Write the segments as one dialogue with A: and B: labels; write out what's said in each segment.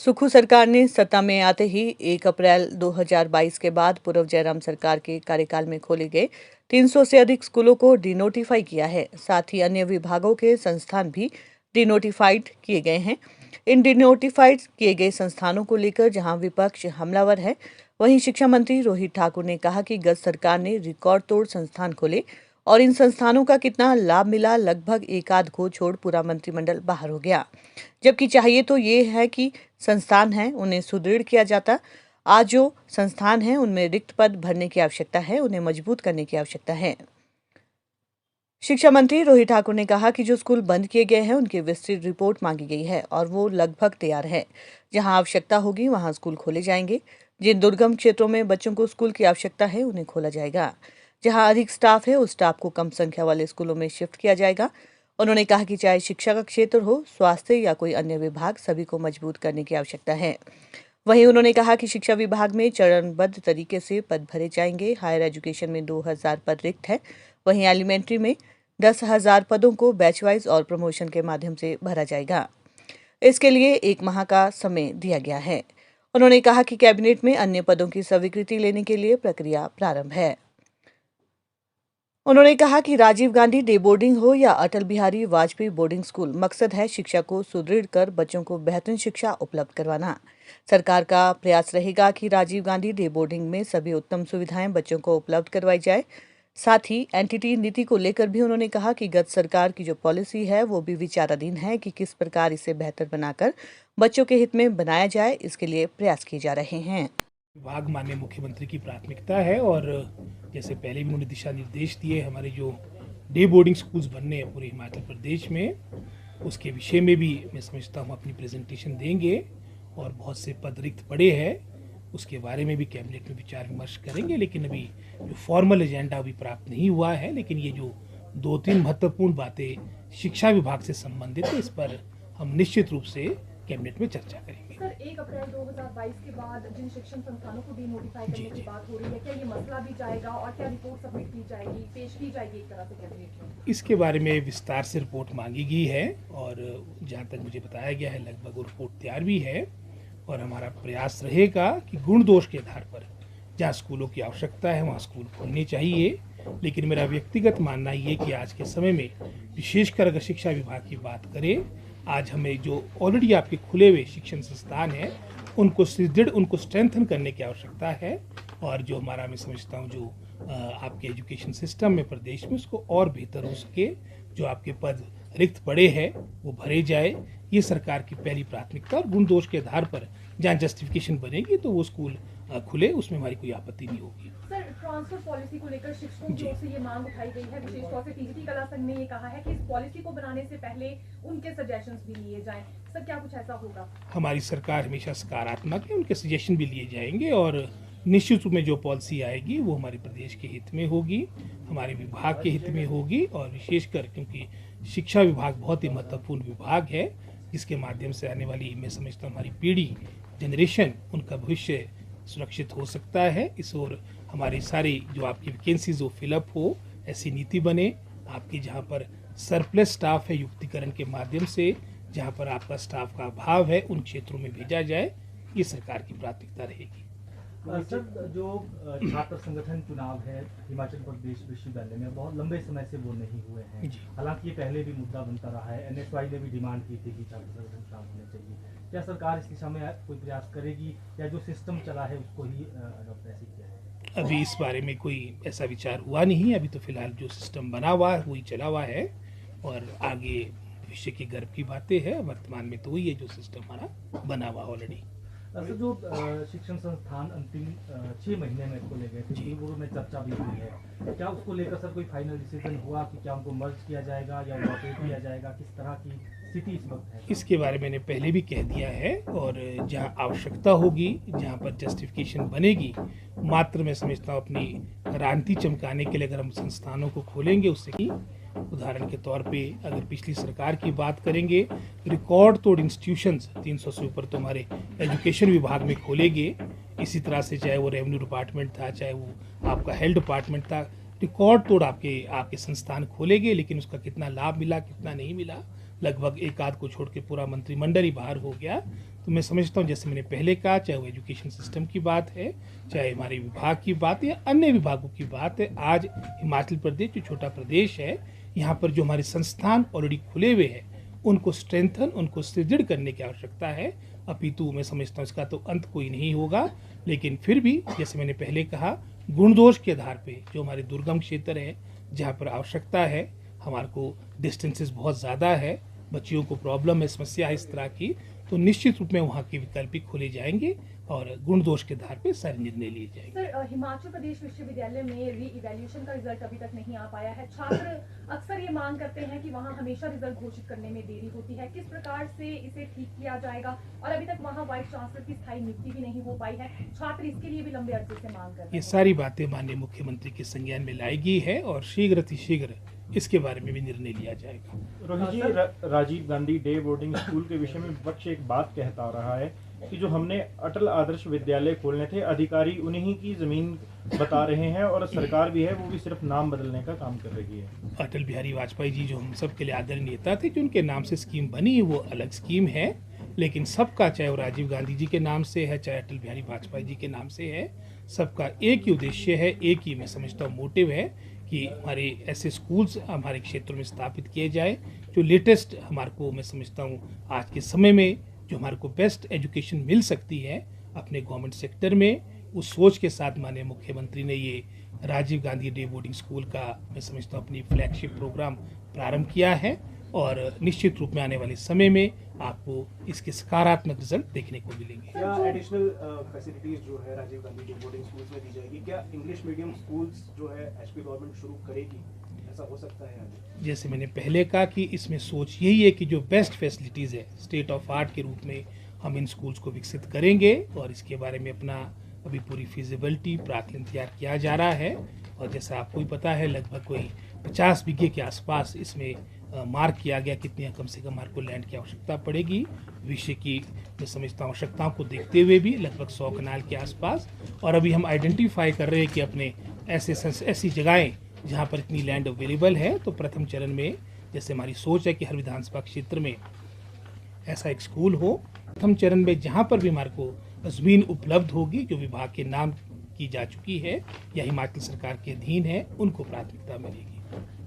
A: सुक्खू सरकार ने सत्ता में आते ही 1 अप्रैल 2022 के बाद पूर्व जयराम सरकार के कार्यकाल में खोले गए 300 से अधिक स्कूलों को डिनोटिफाई किया है। साथ ही अन्य विभागों के संस्थान भी डिनोटिफाइड किए गए हैं। इन डिनोटिफाइड किए गए संस्थानों को लेकर जहां विपक्ष हमलावर है, वहीं शिक्षा मंत्री रोहित ठाकुर ने कहा कि गत सरकार ने रिकॉर्ड तोड़ संस्थान खोले और इन संस्थानों का कितना लाभ मिला, लगभग एक आध को छोड़ पूरा मंत्रिमंडल बाहर हो गया। जबकि चाहिए तो ये है कि संस्थान हैं उन्हें सुदृढ़ किया जाता। आज जो संस्थान हैं उनमें रिक्त पद भरने की आवश्यकता है, उन्हें मजबूत करने की आवश्यकता है। शिक्षा मंत्री रोहित ठाकुर ने कहा कि जो स्कूल बंद किए गए हैं उनकी विस्तृत रिपोर्ट मांगी गई है और वो लगभग तैयार है। जहां आवश्यकता होगी वहां स्कूल खोले जाएंगे। जिन दुर्गम क्षेत्रों में बच्चों को स्कूल की आवश्यकता है उन्हें खोला जाएगा। जहां अधिक स्टाफ है उस स्टाफ को कम संख्या वाले स्कूलों में शिफ्ट किया जाएगा। उन्होंने कहा कि चाहे शिक्षा का क्षेत्र हो, स्वास्थ्य या कोई अन्य विभाग, सभी को मजबूत करने की आवश्यकता है। वहीं उन्होंने कहा कि शिक्षा विभाग में चरणबद्ध तरीके से पद भरे जाएंगे। हायर एजुकेशन में 2000 पद रिक्त है, वहीं एलिमेंट्री में 10,000 पदों को बैच वाइज और प्रमोशन के माध्यम से भरा जाएगा। इसके लिए 1 माह का समय दिया गया है। उन्होंने कहा कि कैबिनेट में अन्य पदों की स्वीकृति लेने के लिए प्रक्रिया प्रारंभ है। उन्होंने कहा कि राजीव गांधी डे बोर्डिंग हो या अटल बिहारी वाजपेयी बोर्डिंग स्कूल, मकसद है शिक्षा को सुदृढ़ कर बच्चों को बेहतरीन शिक्षा उपलब्ध करवाना। सरकार का प्रयास रहेगा कि राजीव गांधी डे बोर्डिंग में सभी उत्तम सुविधाएं बच्चों को उपलब्ध करवाई जाए। साथ ही एनटीटी नीति को लेकर भी उन्होंने कहा कि गत सरकार की जो पॉलिसी है वो भी विचाराधीन है कि किस प्रकार इसे बेहतर बनाकर बच्चों के हित में बनाया जाए, इसके लिए प्रयास किए जा रहे हैं।
B: विभाग माननीय मुख्यमंत्री की प्राथमिकता है और जैसे पहले भी उन्होंने दिशा निर्देश दिए, हमारे जो डे बोर्डिंग स्कूल्स बनने हैं पूरे हिमाचल प्रदेश में, उसके विषय में भी मैं समझता हूँ अपनी प्रेजेंटेशन देंगे और बहुत से पद रिक्त पड़े हैं उसके बारे में भी कैबिनेट में विचार विमर्श करेंगे। लेकिन अभी जो फॉर्मल एजेंडा अभी प्राप्त नहीं हुआ है, लेकिन ये जो 2-3 महत्वपूर्ण बातें शिक्षा विभाग से संबंधित है, इस पर हम निश्चित रूप से कैबिनेट में चर्चा करेंगे।
C: सर, 1 अप्रैल 2022 के बाद जिन शिक्षण संस्थानों को डिनोटिफाई करने की बात हो रही है, क्या ये मसला भी जाएगा और क्या रिपोर्ट सबमिट की जाएगी, पेश की जाएगी एक तरह से कैबिनेट में?
B: इसके बारे में विस्तार से रिपोर्ट मांगी गई है और जहाँ तक मुझे बताया गया है लगभग वो रिपोर्ट तैयार भी है और हमारा प्रयास रहेगा कि गुण दोष के आधार पर जहाँ स्कूलों की आवश्यकता है वहाँ स्कूल खोलने चाहिए। लेकिन मेरा व्यक्तिगत मानना ये कि आज के समय में विशेषकर अगर शिक्षा विभाग की बात करें, आज हमें जो ऑलरेडी आपके खुले हुए शिक्षण संस्थान हैं उनको सुदृढ़, उनको स्ट्रेंथन करने की आवश्यकता है और जो हमारा मैं समझता हूँ जो आपके एजुकेशन सिस्टम में प्रदेश में उसको और बेहतर हो सके, जो आपके पद रिक्त पड़े हैं वो भरे जाए, ये सरकार की पहली प्राथमिकता। और गुण दोष के आधार पर जहाँ जस्टिफिकेशन बनेगी तो वो स्कूल खुले, उसमें हमारी कोई आपत्ति नहीं होगी।
C: सर, ट्रांसफर पॉलिसी को लेकर शिक्षकों की ओर से ये मांग उठाई गई है, विशेष तौर से टीजीटी कला संघ ने ये कहा है कि इस पॉलिसी को बनाने से पहले उनके सजेशंस भी लिए जाएं। सर, क्या कुछ ऐसा होगा?
B: हमारी सरकार हमेशा सकारात्मक है, उनके सजेशन भी लिए जाएंगे और निश्चित रूप में जो पॉलिसी आएगी वो हमारे प्रदेश के हित में होगी, हमारे विभाग के हित में होगी और विशेषकर क्योंकि शिक्षा विभाग बहुत ही महत्वपूर्ण विभाग है जिसके माध्यम से आने वाली मैं समझता हूँ हमारी पीढ़ी जनरेशन, उनका भविष्य सुरक्षित हो सकता है। इस ओर हमारी सारी जो आपकी वैकेंसीज वो फिलअप हो, ऐसी नीति बने आपकी जहाँ पर सरप्लस स्टाफ है युक्तिकरण के माध्यम से, जहाँ पर आपका स्टाफ का अभाव है उन क्षेत्रों में भेजा जाए, ये सरकार की प्राथमिकता रहेगी।
D: सर, जो छात्र संगठन चुनाव है हिमाचल प्रदेश विश्वविद्यालय में बहुत लंबे समय से वो नहीं हुए हैं, हालांकि ये पहले भी मुद्दा बनता रहा है। एनएसवाई ने भी डिमांड की थी कि छात्र संगठन चुनाव होने चाहिए। क्या सरकार इस दिशा में कोई प्रयास करेगी या जो सिस्टम चला है उसको ही अडॉप्ट ऐसे किया है?
B: अभी इस बारे में कोई ऐसा विचार हुआ नहीं, अभी तो फिलहाल जो सिस्टम बना हुआ है वही चला हुआ है और आगे भविष्य की गर्व की बातें हैं। वर्तमान में तो वही है जो सिस्टम हमारा बना हुआ ऑलरेडी।
D: सर, जो शिक्षण संस्थान अंतिम 6 महीने में खोले गए थे, पूर्व में चर्चा भी हुई है, क्या उसको लेकर सर कोई फाइनल डिसीजन हुआ कि क्या उनको मर्ज किया जाएगा या ऑपरेट किया जाएगा? किस तरह की स्थिति इस वक्त है?
B: इसके बारे में मैंने पहले भी कह दिया है और जहाँ आवश्यकता होगी, जहाँ पर जस्टिफिकेशन बनेगी, मात्र मैं समझता हूँ अपनी रांति चमकाने के लिए अगर हम संस्थानों को खोलेंगे उससे ही। उदाहरण के तौर पे अगर पिछली सरकार की बात करेंगे, रिकॉर्ड तोड़ इंस्टीट्यूशंस 300 से ऊपर तो हमारे एजुकेशन विभाग में खोले गए। इसी तरह से चाहे वो रेवेन्यू डिपार्टमेंट था, चाहे वो आपका हेल्थ डिपार्टमेंट था, रिकॉर्ड तोड़ आपके संस्थान खोले गए। लेकिन उसका कितना लाभ मिला, कितना नहीं मिला, लगभग एक आध को छोड़ के पूरा मंत्रिमंडल ही बाहर हो गया। तो मैं समझता हूँ जैसे मैंने पहले कहा, चाहे वो एजुकेशन सिस्टम की बात है, चाहे हमारे विभाग की बात है या अन्य विभागों की बात है, आज हिमाचल प्रदेश जो छोटा प्रदेश है, यहाँ पर जो हमारे संस्थान ऑलरेडी खुले हुए हैं उनको स्ट्रेंथन, उनको सुदृढ़ करने की आवश्यकता है। अपितु मैं समझता हूँ इसका तो अंत कोई नहीं होगा, लेकिन फिर भी जैसे मैंने पहले कहा, गुण दोष के आधार पे जो हमारे दुर्गम क्षेत्र है, जहाँ पर आवश्यकता है, हमारे को डिस्टेंसेस बहुत ज़्यादा है, बच्चियों को प्रॉब्लम है, समस्या है इस तरह की, तो निश्चित रूप में वहाँ के विकल्प भी खोले जाएंगे और गुण दोष के आधार पे सारे निर्णय लिए जाएंगे।
C: सर, हिमाचल प्रदेश विश्वविद्यालय में री इवैल्यूएशन का रिजल्ट अभी तक नहीं आ पाया है। छात्र अक्सर ये मांग करते हैं कि वहाँ हमेशा रिजल्ट घोषित करने में देरी होती है। किस प्रकार से इसे ठीक किया जाएगा? और अभी तक वहाँ वाइस चांसलर की स्थायी नियुक्ति भी नहीं हो पाई है। छात्र इसके लिए भी लंबे अरसे से मांग कर रहे
B: ये
C: हैं।
B: सारी बातें माननीय मुख्यमंत्री के संज्ञान में लाई गई है और शीघ्र अतिशीघ्र इसके बारे में भी निर्णय लिया जाएगा।
E: Rohit ji, Rajiv Gandhi day boarding school के विषय में विपक्ष एक बात कहता रहा है कि जो हमने अटल आदर्श विद्यालय खोलने थे, अधिकारी उन्हीं की जमीन बता रहे हैं और सरकार भी है वो भी सिर्फ नाम बदलने का काम कर रही है।
B: अटल बिहारी वाजपेयी जी जो हम सब के लिए आदरणीय नेता थे, जो उनके नाम से स्कीम बनी वो अलग स्कीम है, लेकिन सबका, चाहे वो राजीव गांधी जी के नाम से है, चाहे अटल बिहारी वाजपेयी जी के नाम से है, सबका एक ही उद्देश्य है, एक ही मैं समझता हूँ मोटिव है कि हमारे ऐसे स्कूल्स हमारे क्षेत्रों में स्थापित किए जाए जो लेटेस्ट हमारे को, मैं समझता हूँ आज के समय में जो हमारे को बेस्ट एजुकेशन मिल सकती है अपने गवर्नमेंट सेक्टर में, उस सोच के साथ माननीय मुख्यमंत्री ने ये Rajiv Gandhi day boarding school का, मैं समझता हूँ, अपनी फ्लैगशिप प्रोग्राम प्रारंभ किया है और निश्चित रूप में आने वाले समय में आपको इसके सकारात्मक रिजल्ट देखने को मिलेंगे।
F: क्या एडिशनल फैसिलिटीज जो है Rajiv Gandhi day boarding schools में दी जाएगी? क्या इंग्लिश मीडियम स्कूल्स जो है एचपी गवर्नमेंट शुरू करेगी? ऐसा हो सकता है आगे?
B: जैसे मैंने पहले कहा कि इसमें सोच यही है कि जो बेस्ट फैसिलिटीज़ है स्टेट ऑफ आर्ट के रूप में हम इन स्कूल्स को विकसित करेंगे और इसके बारे में अपना अभी पूरी फिजिबिलिटी प्राक्कलन तैयार किया जा रहा है। और जैसा आपको ही पता है, लगभग कोई 50 बीघे के आसपास इसमें मार्क किया गया कितनी कम से कम हमारे को लैंड की आवश्यकता पड़ेगी विषय की, मैं समझता हूँ आवश्यकताओं को देखते हुए भी लगभग 100 कनाल के आसपास। और अभी हम आइडेंटिफाई कर रहे हैं कि अपने ऐसी जगहें जहाँ पर इतनी लैंड अवेलेबल है, तो प्रथम चरण में जैसे हमारी सोच है कि हर विधानसभा क्षेत्र में ऐसा एक स्कूल हो। प्रथम चरण में जहाँ पर भी हमारे को ज़मीन उपलब्ध होगी जो विभाग के नाम की जा चुकी है या हिमाचल सरकार के अधीन है, उनको प्राथमिकता मिलेगी।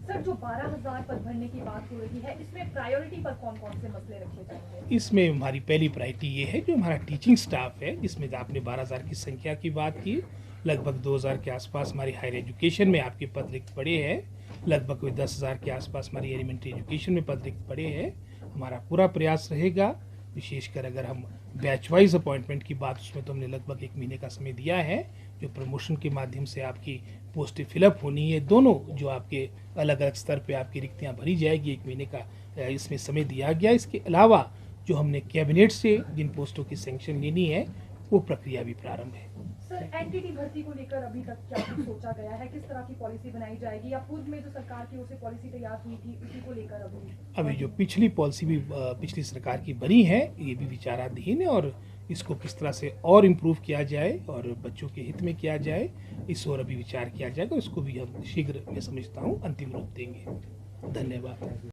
C: सर, जो 12,000 पद भरने की बात हो रही है, इसमें प्रायोरिटी पर कौन कौन से मसले रखे जाएंगे?
B: इसमें हमारी पहली प्रायोरिटी ये है जो हमारा टीचिंग स्टाफ है, जिसमें आपने 12,000 की संख्या की बात की, लगभग 2,000 के आसपास हमारी हायर एजुकेशन में आपके पद रिक्त पड़े हैं, लगभग कोई 10,000 के आसपास हमारी एलिमेंट्री एजुकेशन में पद रिक्त पड़े हैं। हमारा पूरा प्रयास रहेगा, विशेषकर अगर हम बैच वाइज अपॉइंटमेंट की बात, उसमें तो हमने लगभग 1 महीने का समय दिया है, जो प्रमोशन के माध्यम से आपकी पोस्टें फिलअप होनी है, दोनों जो आपके अलग अलग स्तर पे आपकी रिक्तियां भरी जाएगी, 1 महीने का इसमें समय दिया गया। इसके अलावा जो हमने कैबिनेट से जिन पोस्टों की सैंक्शन लेनी है वो प्रक्रिया भी प्रारंभ है।
C: सर, एनटीटी भर्ती को लेकर अभी तक क्या कुछ सोचा गया है? किस तरह की पॉलिसी बनाई जाएगी या पूर्व में जो सरकार की ओर से पॉलिसी तैयार हुई थी उसी को लेकर
B: अभी जो पिछली पॉलिसी भी पिछली सरकार की बनी है, ये भी विचाराधीन है और इसको किस तरह से और इम्प्रूव किया जाए और बच्चों के हित में किया जाए, इस ओर अभी विचार किया जाएगा। इसको भी हम शीघ्र, मैं समझता हूँ, अंतिम रूप देंगे। धन्यवाद।